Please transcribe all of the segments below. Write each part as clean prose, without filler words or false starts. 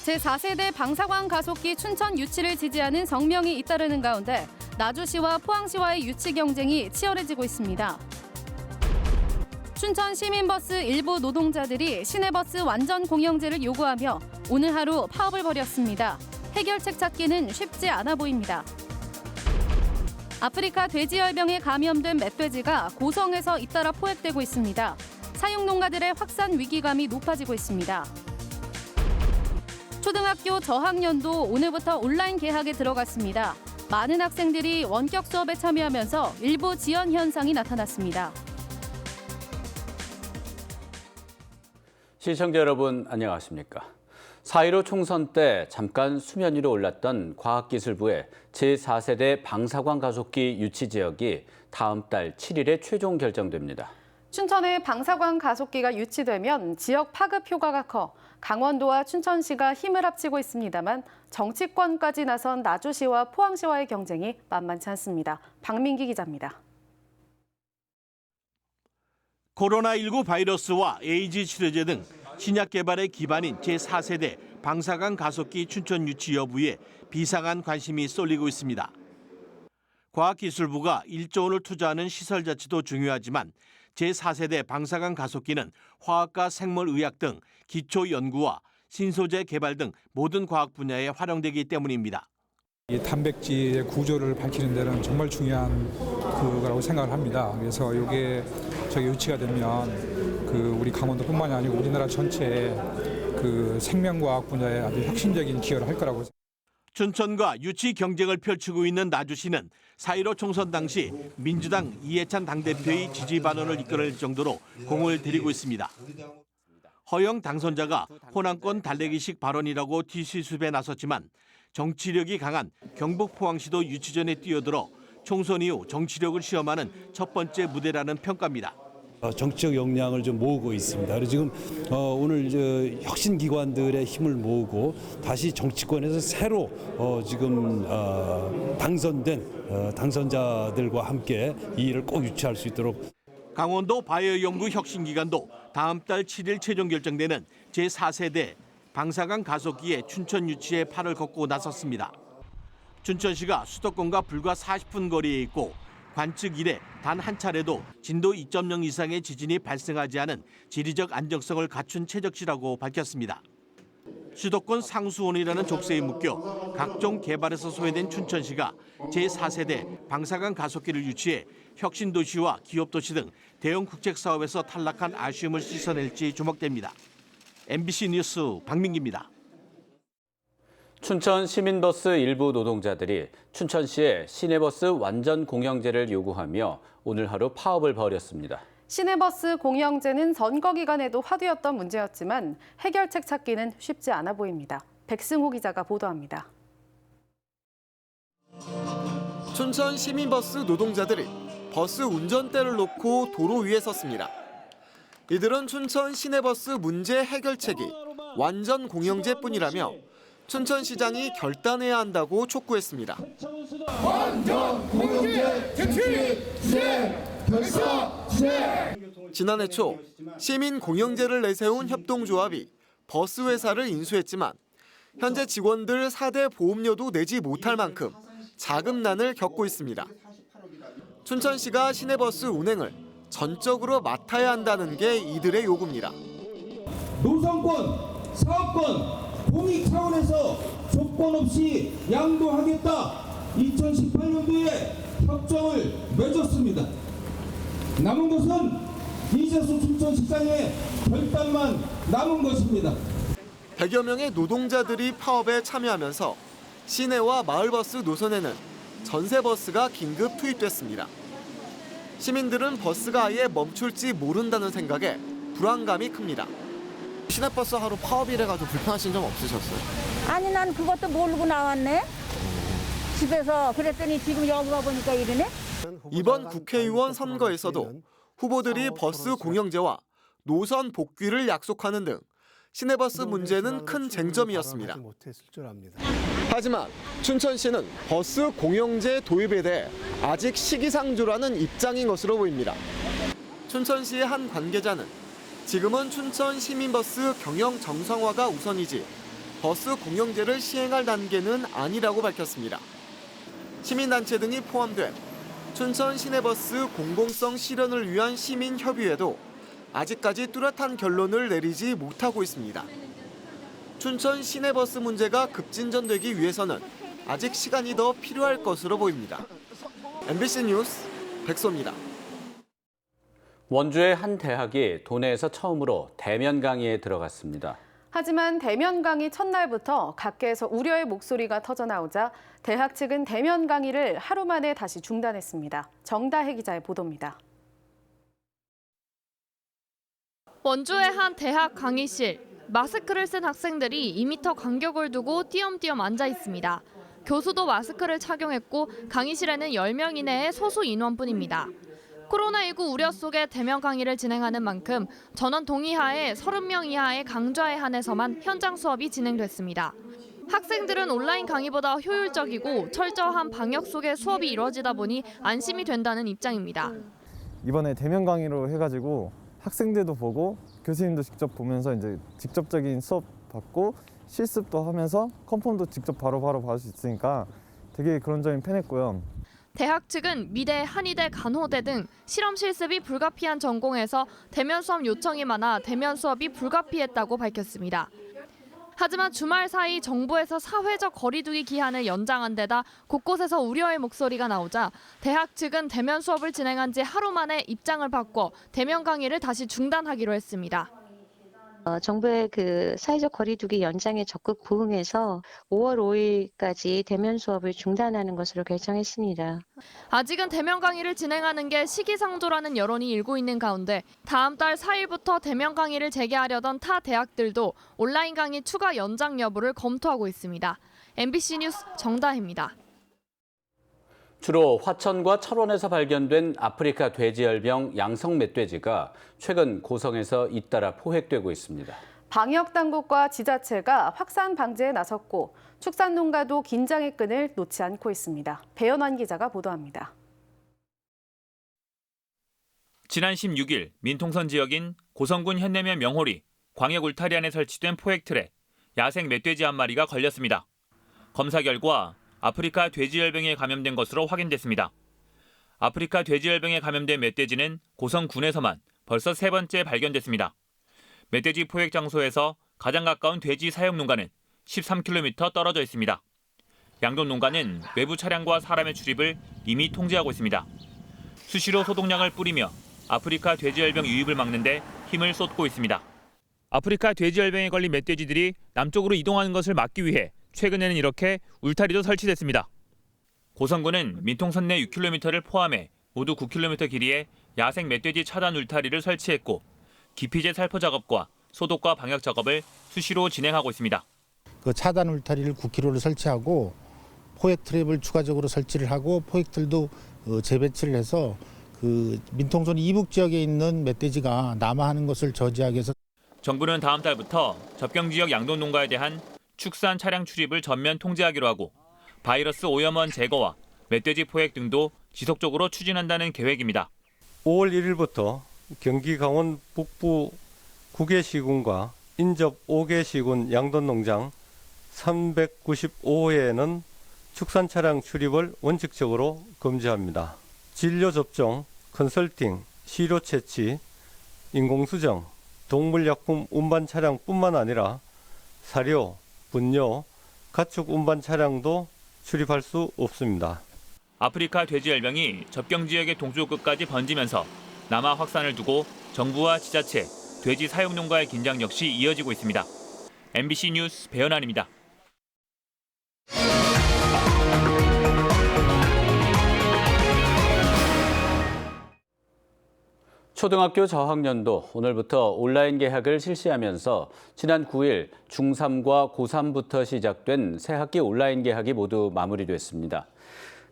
제4세대 방사광 가속기 춘천 유치를 지지하는 성명이 잇따르는 가운데 나주시와 포항시와의 유치 경쟁이 치열해지고 있습니다. 춘천 시민버스 일부 노동자들이 시내버스 완전 공영제를 요구하며 오늘 하루 파업을 벌였습니다. 해결책 찾기는 쉽지 않아 보입니다. 아프리카 돼지열병에 감염된 멧돼지가 고성에서 잇따라 포획되고 있습니다. 사육농가들의 확산 위기감이 높아지고 있습니다. 초등학교 저학년도 오늘부터 온라인 개학에 들어갔습니다. 많은 학생들이 원격 수업에 참여하면서 일부 지연 현상이 나타났습니다. 시청자 여러분 안녕하십니까? 4.15 총선 때 잠깐 수면 위로 올랐던 과학기술부의 제4세대 방사광 가속기 유치 지역이 다음 달 7일에 최종 결정됩니다. 춘천에 방사광 가속기가 유치되면 지역 파급 효과가 커 강원도와 춘천시가 힘을 합치고 있습니다만 정치권까지 나선 나주시와 포항시와의 경쟁이 만만치 않습니다. 박민기 기자입니다. 코로나19 바이러스와 에이즈 치료제 등 신약 개발의 기반인 제4세대 방사광 가속기 춘천 유치 여부에 비상한 관심이 쏠리고 있습니다. 과학기술부가 1조 원을 투자하는 시설 자체도 중요하지만 제4세대 방사광 가속기는 화학과 생물의학 등 기초 연구와 신소재 개발 등 모든 과학 분야에 활용되기 때문입니다. 이 단백질의 구조를 밝히는 데는 정말 중요한 그거라고 생각을 합니다. 그래서 이게 저기 유치가 되면 우리 강원도뿐만이 아니고 우리나라 전체에 생명과학 분야에 아주 혁신적인 기여를 할 거라고. 춘천과 유치 경쟁을 펼치고 있는 나주시는 4.15 총선 당시 민주당 이해찬 당대표의 지지 반원을 이끌어낼 정도로 공을 들이고 있습니다. 허영 당선자가 호남권 달래기식 발언이라고 뒤수습에 나섰지만 정치력이 강한 경북 포항시도 유치전에 뛰어들어 총선 이후 정치력을 시험하는 첫 번째 무대라는 평가입니다. 정치적 역량을 좀 모으고 있습니다. 그래서 지금 오늘 혁신 기관들의 힘을 모으고 다시 정치권에서 새로 지금 당선된 당선자들과 함께 이 일을 꼭 유치할 수 있도록. 강원도 바이오연구 혁신기관도 다음 달 7일 최종 결정되는 제4세대 방사광 가속기의 춘천 유치에 팔을 걷고 나섰습니다. 춘천시가 수도권과 불과 40분 거리에 있고 관측 이래 단 한 차례도 진도 2.0 이상의 지진이 발생하지 않은 지리적 안정성을 갖춘 최적시라고 밝혔습니다. 수도권 상수원이라는 족쇄에 묶여 각종 개발에서 소외된 춘천시가 제4세대 방사광 가속기를 유치해 혁신도시와 기업도시 등 대형 국책사업에서 탈락한 아쉬움을 씻어낼지 주목됩니다. MBC 뉴스 박민기입니다. 춘천 시민버스 일부 노동자들이 춘천시에 시내버스 완전 공영제를 요구하며 오늘 하루 파업을 벌였습니다. 시내버스 공영제는 선거 기간에도 화두였던 문제였지만 해결책 찾기는 쉽지 않아 보입니다. 백승호 기자가 보도합니다. 춘천 시민버스 노동자들이 버스 운전대를 놓고 도로 위에 섰습니다. 이들은 춘천 시내버스 문제 해결책이 완전 공영제뿐이라며 춘천시장이 결단해야 한다고 촉구했습니다. 완전 공영제 개최 결사 지난해 초 시민 공영제를 내세운 협동조합이 버스 회사를 인수했지만 현재 직원들 4대 보험료도 내지 못할 만큼 자금난을 겪고 있습니다. 춘천시가 시내버스 운행을 전적으로 맡아야 한다는 게 이들의 요구입니다. 노선권, 사업권, 공익 차원에서 조건 없이 양도하겠다. 2018년도에 협정을 맺었습니다. 남은 것은 이재수 춘천시장의 결단만 남은 것입니다. 100여 명의 노동자들이 파업에 참여하면서 시내와 마을버스 노선에는 전세버스가 긴급 투입됐습니다. 시민들은 버스가 아예 멈출지 모른다는 생각에 불안감이 큽니다. 시내버스 하루 파업이래가지고 불편하신 점 없으셨어요? 아니 난 그것도 모르고 나왔네. 집에서 그랬더니 지금 여기 와보니까 이러네. 이번 국회의원 선거에서도 후보들이 버스 공영제와 노선 복귀를 약속하는 등 시내버스 문제는 큰 쟁점이었습니다. 하지만 춘천시는 버스 공영제 도입에 대해 아직 시기상조라는 입장인 것으로 보입니다. 춘천시의 한 관계자는 지금은 춘천 시민버스 경영 정상화가 우선이지 버스 공영제를 시행할 단계는 아니라고 밝혔습니다. 시민단체 등이 포함된 춘천 시내버스 공공성 실현을 위한 시민협의회도 아직까지 뚜렷한 결론을 내리지 못하고 있습니다. 춘천 시내버스 문제가 급진전되기 위해서는 아직 시간이 더 필요할 것으로 보입니다. MBC 뉴스 백소입니다. 원주의 한 대학이 도내에서 처음으로 대면 강의에 들어갔습니다. 하지만 대면 강의 첫날부터 각계에서 우려의 목소리가 터져나오자 대학 측은 대면 강의를 하루 만에 다시 중단했습니다. 정다혜 기자의 보도입니다. 원주의 한 대학 강의실. 마스크를 쓴 학생들이 2m 간격을 두고 띄엄띄엄 앉아 있습니다. 교수도 마스크를 착용했고 강의실에는 10명 이내의 소수 인원뿐입니다. 코로나19 우려 속에 대면 강의를 진행하는 만큼 전원 동의하에 30명 이하의 강좌에 한해서만 현장 수업이 진행됐습니다. 학생들은 온라인 강의보다 효율적이고 철저한 방역 속에 수업이 이루어지다 보니 안심이 된다는 입장입니다. 이번에 대면 강의로 해가지고 학생들도 보고 교수님도 직접 보면서 이제 직접적인 수업 받고 실습도 하면서 컨펌도 직접 바로바로 받을 수 있으니까 되게 그런 점이 편했고요. 대학 측은 미대, 한의대, 간호대 등 실험 실습이 불가피한 전공에서 대면 수업 요청이 많아 대면 수업이 불가피했다고 밝혔습니다. 하지만 주말 사이 정부에서 사회적 거리두기 기한을 연장한 데다 곳곳에서 우려의 목소리가 나오자 대학 측은 대면 수업을 진행한 지 하루 만에 입장을 바꿔 대면 강의를 다시 중단하기로 했습니다. 정부의 그 사회적 거리두기 연장에 적극 부응해서 5월 5일까지 대면 수업을 중단하는 것으로 결정했습니다. 아직은 대면 강의를 진행하는 게 시기상조라는 여론이 일고 있는 가운데 다음 달 4일부터 대면 강의를 재개하려던 타 대학들도 온라인 강의 추가 연장 여부를 검토하고 있습니다. MBC 뉴스 정다혜입니다. 주로 화천과 철원에서 발견된 아프리카 돼지열병 양성 멧돼지가 최근 고성에서 잇따라 포획되고 있습니다. 방역 당국과 지자체가 확산 방지에 나섰고 축산 농가도 긴장의 끈을 놓지 않고 있습니다. 배연환 기자가 보도합니다. 지난 16일 민통선 지역인 고성군 현내면 명호리 광역 울타리 안에 설치된 포획틀에 야생 멧돼지 한 마리가 걸렸습니다. 검사 결과 아프리카 돼지열병에 감염된 것으로 확인됐습니다. 아프리카 돼지열병에 감염된 멧돼지는 고성군에서만 벌써 3번째 발견됐습니다. 멧돼지 포획 장소에서 가장 가까운 돼지 사육 농가는 13km 떨어져 있습니다. 양돈 농가는 외부 차량과 사람의 출입을 이미 통제하고 있습니다. 수시로 소독약을 뿌리며 아프리카 돼지열병 유입을 막는 데 힘을 쏟고 있습니다. 아프리카 돼지열병에 걸린 멧돼지들이 남쪽으로 이동하는 것을 막기 위해 최근에는 이렇게 울타리도 설치됐습니다. 고성군은 민통선 내 6km를 포함해 모두 9km 길이의 야생 멧돼지 차단 울타리를 설치했고 기피제 살포 작업과 소독과 방역 작업을 수시로 진행하고 있습니다. 그 차단 울타리를 9km를 설치하고 포획 트랩을 추가적으로 설치를 하고 포획들도 재배치를 해서 그 민통선 이북 지역에 있는 멧돼지가 남하하는 것을 저지하기 위해서 정부는 다음 달부터 접경 지역 양돈 농가에 대한 축산 차량 출입을 전면 통제하기로 하고 바이러스 오염원 제거와 멧돼지 포획 등도 지속적으로 추진한다는 계획입니다. 5월 1일부터 경기 강원 북부 9개 시군과 인접 5개 시군 양돈 농장 395회에는 축산 차량 출입을 원칙적으로 금지합니다. 진료 접종, 컨설팅, 시료 채취, 인공수정, 동물약품 운반 차량뿐만 아니라 사료, 분뇨, 가축 운반 차량도 출입할 수 없습니다. 아프리카 돼지열병이 접경 지역의 동쪽 끝까지 번지면서 남하 확산을 두고 정부와 지자체, 돼지 사육 농가의 긴장 역시 이어지고 있습니다. MBC 뉴스 배연환입니다. 초등학교 저학년도 오늘부터 온라인 개학을 실시하면서 지난 9일 중3과 고3부터 시작된 새학기 온라인 개학이 모두 마무리됐습니다.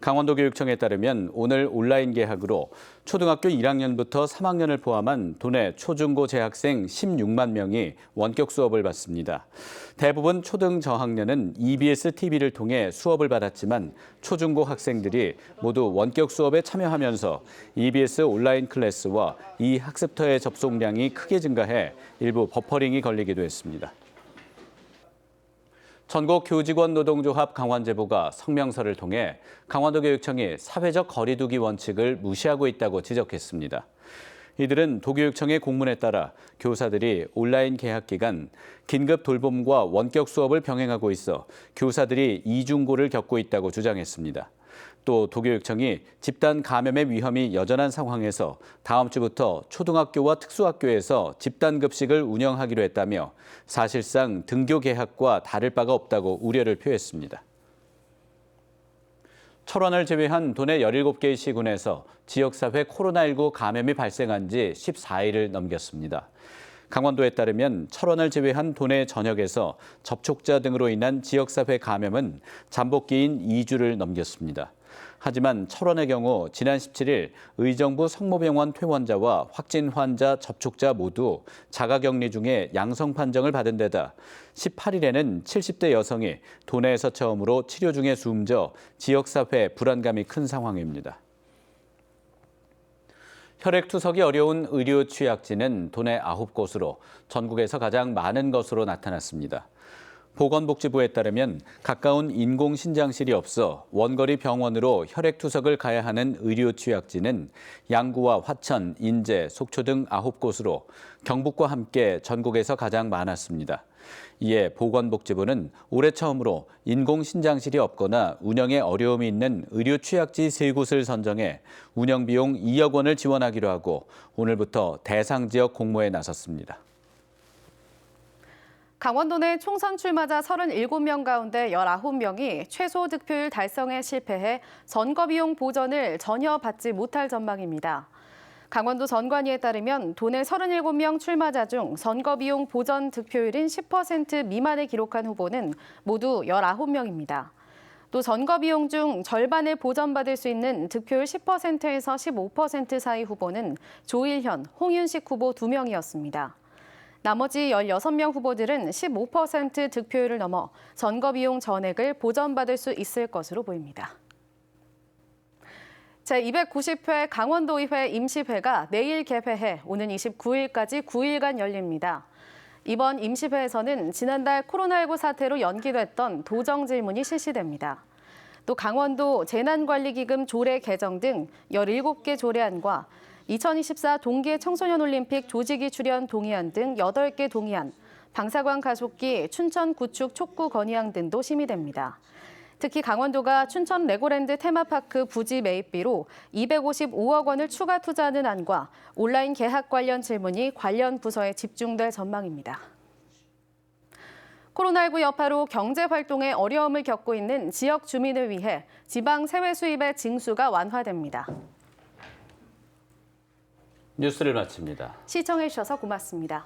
강원도 교육청에 따르면 오늘 온라인 개학으로 초등학교 1학년부터 3학년을 포함한 도내 초중고 재학생 16만 명이 원격 수업을 받습니다. 대부분 초등 저학년은 EBS TV를 통해 수업을 받았지만 초중고 학생들이 모두 원격 수업에 참여하면서 EBS 온라인 클래스와 이 학습터의 접속량이 크게 증가해 일부 버퍼링이 걸리기도 했습니다. 전국 교직원 노동조합 강원支부가 성명서를 통해 강원도교육청이 사회적 거리두기 원칙을 무시하고 있다고 지적했습니다. 이들은 도교육청의 공문에 따라 교사들이 온라인 개학 기간 긴급 돌봄과 원격 수업을 병행하고 있어 교사들이 이중고를 겪고 있다고 주장했습니다. 또 도교육청이 집단 감염의 위험이 여전한 상황에서 다음 주부터 초등학교와 특수학교에서 집단 급식을 운영하기로 했다며 사실상 등교 개학과 다를 바가 없다고 우려를 표했습니다. 철원을 제외한 도내 17개의 시군에서 지역사회 코로나19 감염이 발생한 지 14일을 넘겼습니다. 강원도에 따르면 철원을 제외한 도내 전역에서 접촉자 등으로 인한 지역사회 감염은 잠복기인 2주를 넘겼습니다. 하지만 철원의 경우 지난 17일 의정부 성모병원 퇴원자와 확진 환자 접촉자 모두 자가격리 중에 양성 판정을 받은 데다 18일에는 70대 여성이 도내에서 처음으로 치료 중에 숨져 지역사회 불안감이 큰 상황입니다. 혈액 투석이 어려운 의료 취약지는 도내 9곳으로 전국에서 가장 많은 것으로 나타났습니다. 보건복지부에 따르면 가까운 인공신장실이 없어 원거리 병원으로 혈액 투석을 가야 하는 의료 취약지는 양구와 화천, 인제, 속초 등 9곳으로 경북과 함께 전국에서 가장 많았습니다. 이에 보건복지부는 올해 처음으로 인공신장실이 없거나 운영에 어려움이 있는 의료 취약지 3곳을 선정해 운영비용 2억 원을 지원하기로 하고 오늘부터 대상 지역 공모에 나섰습니다. 강원도 내 총선 출마자 37명 가운데 19명이 최소 득표율 달성에 실패해 선거비용 보전을 전혀 받지 못할 전망입니다. 강원도 선관위에 따르면 도내 37명 출마자 중 선거비용 보전 득표율인 10% 미만을 기록한 후보는 모두 19명입니다. 또 선거비용 중 절반을 보전받을 수 있는 득표율 10%에서 15% 사이 후보는 조일현, 홍윤식 후보 2명이었습니다. 나머지 16명 후보들은 15% 득표율을 넘어 선거비용 전액을 보전받을 수 있을 것으로 보입니다. 제290회 강원도의회 임시회가 내일 개회해 오는 29일까지 9일간 열립니다. 이번 임시회에서는 지난달 코로나19 사태로 연기됐던 도정 질문이 실시됩니다. 또 강원도 재난관리기금 조례 개정 등 17개 조례안과 2024 동계 청소년올림픽 조직위 출연 동의안 등 8개 동의안, 방사관 가속기 춘천 구축 촉구 건의안 등도 심의됩니다. 특히 강원도가 춘천 레고랜드 테마파크 부지 매입비로 255억 원을 추가 투자하는 안과 온라인 개학 관련 질문이 관련 부서에 집중될 전망입니다. 코로나19 여파로 경제 활동에 어려움을 겪고 있는 지역 주민을 위해 지방 세외 수입의 징수가 완화됩니다. 뉴스를 마칩니다. 시청해주셔서 고맙습니다.